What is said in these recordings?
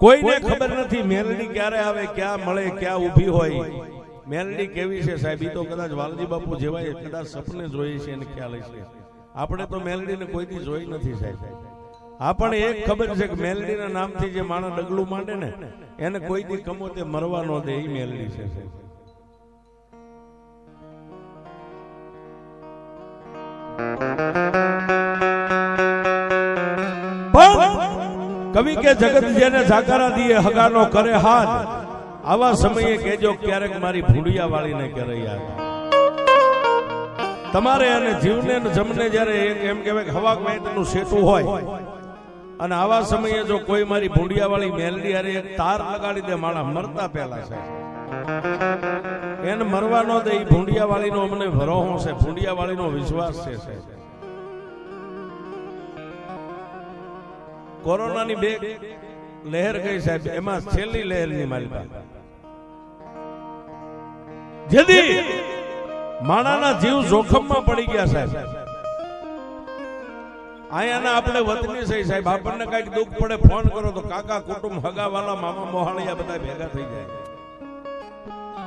કોઈને ખબર નથી મેલડી ક્યારે આવે, ક્યાં મળે, ક્યાં ઊભી હોય. મેલડી કેવી છે સાહેબ, ઈ તો કદાચ વાલજી બાપુ જેવાય કદાચ સપને જોઈએ છે અને ખ્યાલ છે. આપણે તો મેલડીને કોઈથી જોઈ નથી સાહેબ. આપણને એક ખબર છે કે મેલડીના નામથી જે માણસ ડગલું માંડે ને એને કોઈથી કમોતે મરવા ન દે, એ મેલડી છે સાહેબ. કવિ કે જગત જેને જાકારા દીએ હગાનો કરે હાથ, આવા સમયે કહેજો ક્યારેક મારી ભૂંડિયા વાળીને કરે યાદ. તમારે અને જીવને જમને જ્યારે એમ કહેવાય હવા વેતનું સેટું હોય અને આવા સમયે જો કોઈ મારી ભૂંડિયા વાળી મેલડી હારે એક તાર લગાડી દે માણા મરતા પહેલા છે એને મરવા ન દે. ભૂંડિયા વાળીનો અમને ભરોસો છે, ભૂંડિયા વાળીનો વિશ્વાસ છે સાહેબ. કોરોનાની બે લહેર ગઈ સાહેબ, એમાં છેલ્લી લહેરની માલિકા જેથી માણાના જીવ જોખમમાં પડી ગયા સાહેબ. અહીંયાના આપણે વતની છે સાહેબ, આપણને કઈક દુઃખ પડે ફોન કરો તો કાકા કુટુંબ હગાવાલા મામા મોહાણિયા બધા ભેગા થઈ જાય.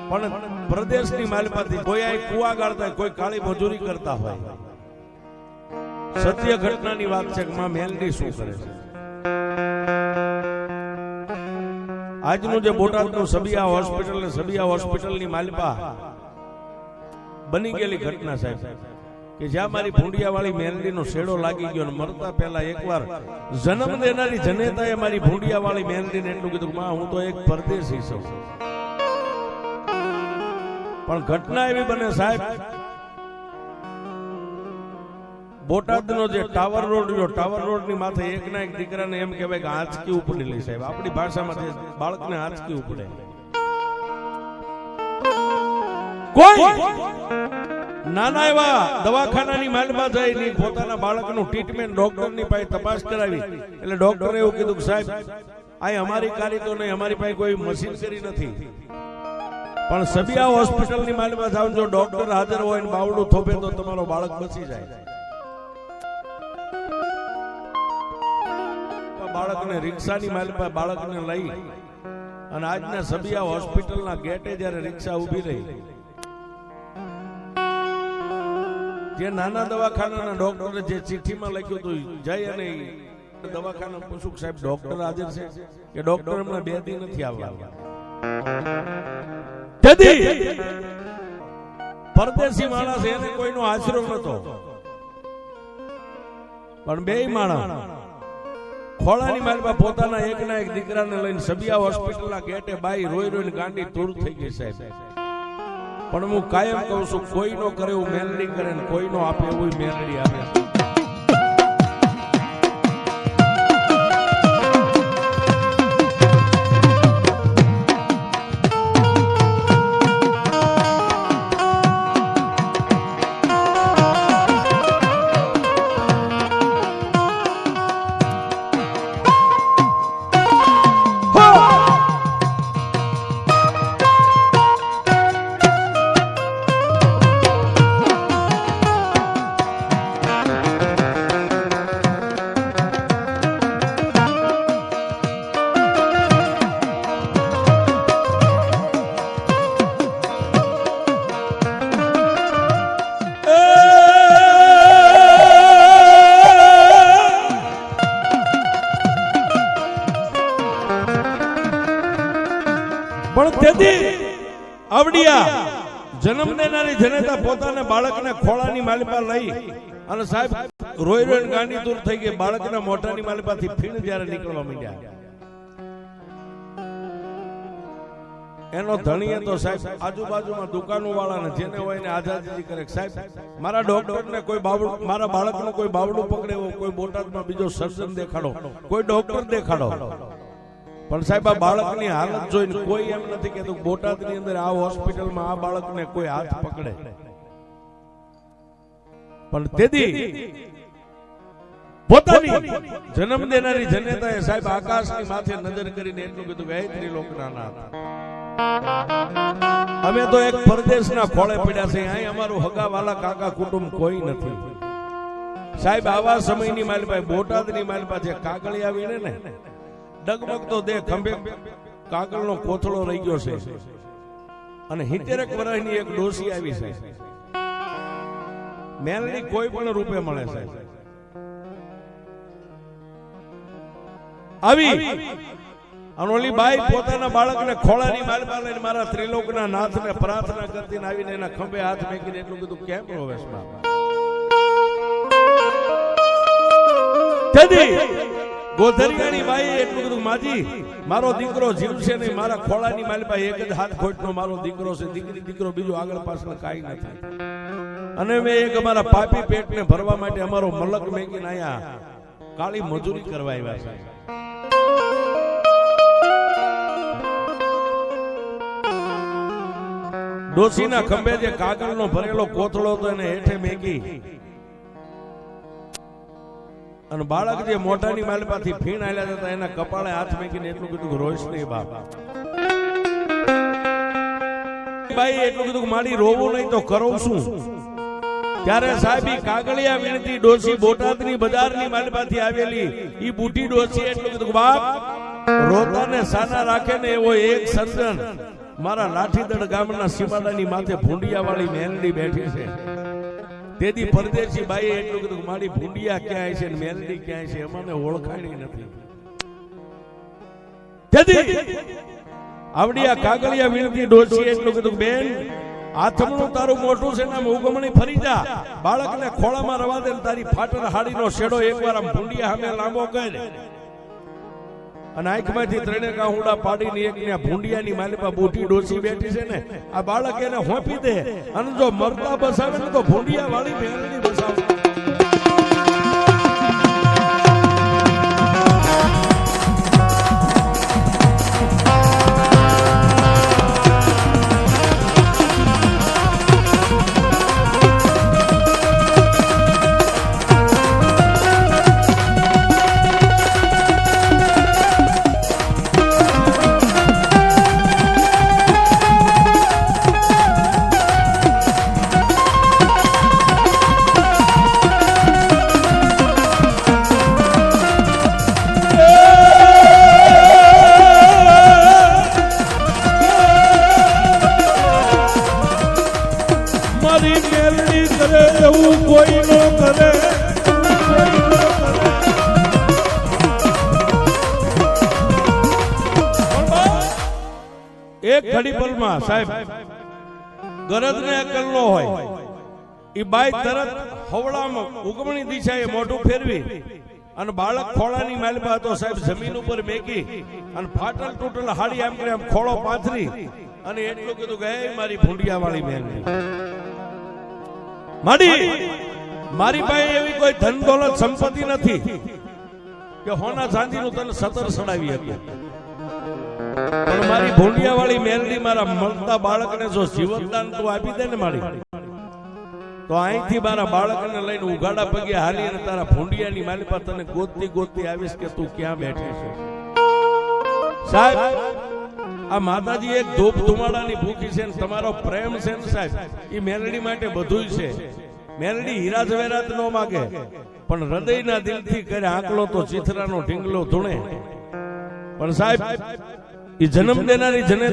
પણ પ્રદેશની માલિપાથી કોઈ આ કુવા ગાળતા, કોઈ કાળી મજૂરી કરતા હોય. સત્ય ઘટનાની વાત છે કે માં મેલડી શું કરે છે. આજનું જે બોટાદનું સબિયા હોસ્પિટલ ને સબિયા હોસ્પિટલની માલિપા બની ગયેલી ઘટના સાહેબ કે જ્યાં મારી ભૂંડિયા વાળી મેલડીનો શેડો લાગી ગયો. મરતા પહેલા એકવાર જન્મ દેનારી જનેતાએ મારી ભૂંડિયા વાળી મેલડીને એટલું કીધું માં હું તો એક પરદેશી છું. પણ ઘટના એવી બને સાહેબ, બોટાદનો જે ટાવર રોડ રહ્યો, ટાવર રોડ ની માથે એક ના એક દીકરાને એમ કહેવાય કે આંચકી ઉપડી લે સાહેબ. આપણી ભાષામાં જે બાળકને આંચકી ઉપડે, કોઈ નાના એવા દવાખાનાની માલમાં જઈને પોતાના બાળકનું ટ્રીટમેન્ટ ડોક્ટરની પાસે તપાસ કરાવી એટલે ડોક્ટરે એવું કીધું કે સાહેબ આ અમારી કારી તો નહીં, અમારી પાસે કોઈ મશીનરી નથી. પણ સબિયા હોસ્પિટલની માલમાં જાવ, જો ડોક્ટર હાજર હોય ને બાવડું થોપે તો તમારો બાળક બચી જાય. બાળકને રિક્ષાની માલમાં બાળકને લઈ અને આજના સબિયા હોસ્પિટલના ગેટે જ્યારે રિક્ષા ઉભી રહી, જે નાના દવાખાનાના ડોક્ટરે જે ચિઠ્ઠીમાં લખ્યું હતું જઈ અને દવાખાના પૂછું સાહેબ ડોક્ટર હાજર છે કે ડોક્ટર હમણાં 2 દી નથી આવવાના. પરદેશી માણસ એને કોઈનો આશરો નતો, પણ 2 માણસ ખોળાની માલમાં પોતાના એકના એક દીકરાને લઈને સબિયા હોસ્પિટલના ગેટે બાઈ રોઈ રોઈને ગાંડી તૂર થઈ ગઈ સાહેબ. પણ હું કાયમ કહું છું કોઈનો કરે એવું મેલડી કરે ને કોઈનો આપે એવું મેલડી આપે. પણ તેથી આવડિયા જન્મ દેનારી જનેતા પોતાના બાળકને ખોળાની માલિપા લઈ અને સાહેબ રોઈ રોઈને ગાંડી દૂર થઈ ગઈ. બાળકના મોઢાની માલિપાથી ફીણ જ્યારે નીકળવા માંડ્યા, એનો ધણીએ તો સાહેબ આજુબાજુમાં દુકાનો વાળાને જેને હોય ને આઝાદી કરે સાહેબ મારા ડોક્ટરને કોઈ બાવડું, મારા બાળકનું કોઈ બાવડું પકડે, કોઈ બોટાદમાં બીજો સર્જન દેખાડો, કોઈ ડોક્ટર દેખાડો. પણ સાહેબ આ બાળકની હાલત જોઈને કોઈ એમ નથી કહેતું બોટાદની અંદર આ હોસ્પિટલમાં આ બાળકને કોઈ હાથ પકડે. પણ તેથી પોતાની જન્મ દેનારી જનેતાએ સાહેબ આકાશની માથે નજર કરીને એટલું કીધું કે હે ત્રિલોકના નાથ, અમે તો એક પરદેશના ખોળે પડ્યા છે, અહીં અમારું હગાવાલા કાકા કુટુંબ કોઈ નથી. સાહેબ આવા સમયની માલિપા બોટાદની માલિપા જે કાગળી આવીને ને ડગમગતો દે ખંભે કાગળનો કોથળો રહી ગયો છે અને 70 વર્ષની એક ડોસી આવી છે. મેલડી કોઈ પણ રૂપે મળે છે. આવી અનોલી બાઈ પોતાના બાળકને ખોળાની માલમાં લઈને મારા ત્રિલોકના નાથને પ્રાર્થના કરતી આવીને એના ખંભે હાથ મેકીને એટલું કીધું, કેમ રોવેશ બાપા? ગોધરિયાની બાઈએ એટલું કીધું, માજી મારો દીકરો જીવશે નહીં, મારા ખોળાની માલમાં એક જ હાથ ખોટનો મારો દીકરો છે, દીકરી દીકરો બીજું આગળ પાછળ કાંઈ નથી. અને મેં એક અમારા પાપી પેટને ભરવા માટે અમારો મલક મેકીને આયા કાળી મજૂરી કરવા આવ્યા છે. ડોસીના ખંભે જે કાગળનો ભરેલો કોથળો હતો એને હેઠે મેકી અને બાળક જે મોઢાની માલમાંથી ફીણ આલ્યા હતા એના કપાળે હાથ મેકીને એટલું કીધું, રોઈશ નહીં બાપ. ભાઈ એટલું કીધું, મારી રોવું નહીં તો કરું શું? ત્યારે સાહેબી કાગળિયા વીણતી ડોસી બોટાદની બજારની માલમાંથી આવેલી ઈ બુઢી ડોસી એટલું કીધું, બાપ રોતાને સાના રાખે ને એવો એક સર્જન મારા લાઠીદળ ગામના સીમાડાની માથે ભૂંડિયા વાળી મેલડી બેઠી છે. તેથી પરદેશી બાઈએ એટલું કીધું, મારી ભૂંડિયા ક્યાંય છે ને મેલડી ક્યાંય છે, અમને ઓળખાણી નથી. તેથી આવડી આ કાગળિયા વીણતી ડોસી એટલું કીધું, બેન આથમણું તારું મોટું છે ને ઉગમણી ફરી જા, બાળકને ખોળામાં રવા દે, તારી ફાટલ હાડીનો શેડો એકવાર આમ ભૂંડિયા સામે લાંબો કરે અને આંખમાંથી ત્રણે કાહુડા પાડીને એક ને ભૂંડિયાની માલિપા બુઢી ડોસી બેઠી છે ને આ બાળક એને હોપી દે અને જો મરતા બસાવે ને તો ભૂંડિયા વાળી મેલડી બસાવે. એક ઘડી પલમાં સાહેબ ગરજ ને અકલ નો હોય ઈ બાઈ તરત હવળામાં ઉગમણી દિશાએ મોઢું ફેરવી અને બાળક ખોળાની માલમાં હતો સાહેબ જમીન ઉપર મેકી અને ફાટલ તૂટલ હાડી આમ કરે આમ ખોળો પાથરી અને એટલું કીધું કે મારી ભૂંડિયા વાળી મેલડી મારી પાસે એવી કોઈ ધન દોલત સંપત્તિ નથી કે હોના ચાંદીનું તને સતર સડાવી શકું, પણ મારી ભૂંડિયા વાળી મેલડી મારા મળતા બાળકને જો જીવનદાન તું આપી દે ને મારી તો અહીંથી મારા બાળકને લઈને ઉઘાડા પગે હાલી અને તારા ભૂંડિયાની માલી પર તને ગોતતી ગોતતી આવીશ કે તું ક્યાં બેઠી છે. સાહેબ આ માતાજી એક ધૂપ ધુમાડાની ભૂખી છે ને તમારો પ્રેમ છે ને સાહેબ એ મેલડી માટે બધું છે. મેલડી હીરા જવેરાત નો માગે પણ હૃદયના દિલથી કરે આંકલો તો ચિથરાનો ઢીંગલો ધૂણે. પણ સાહેબ એ જન્મ દેનારી જને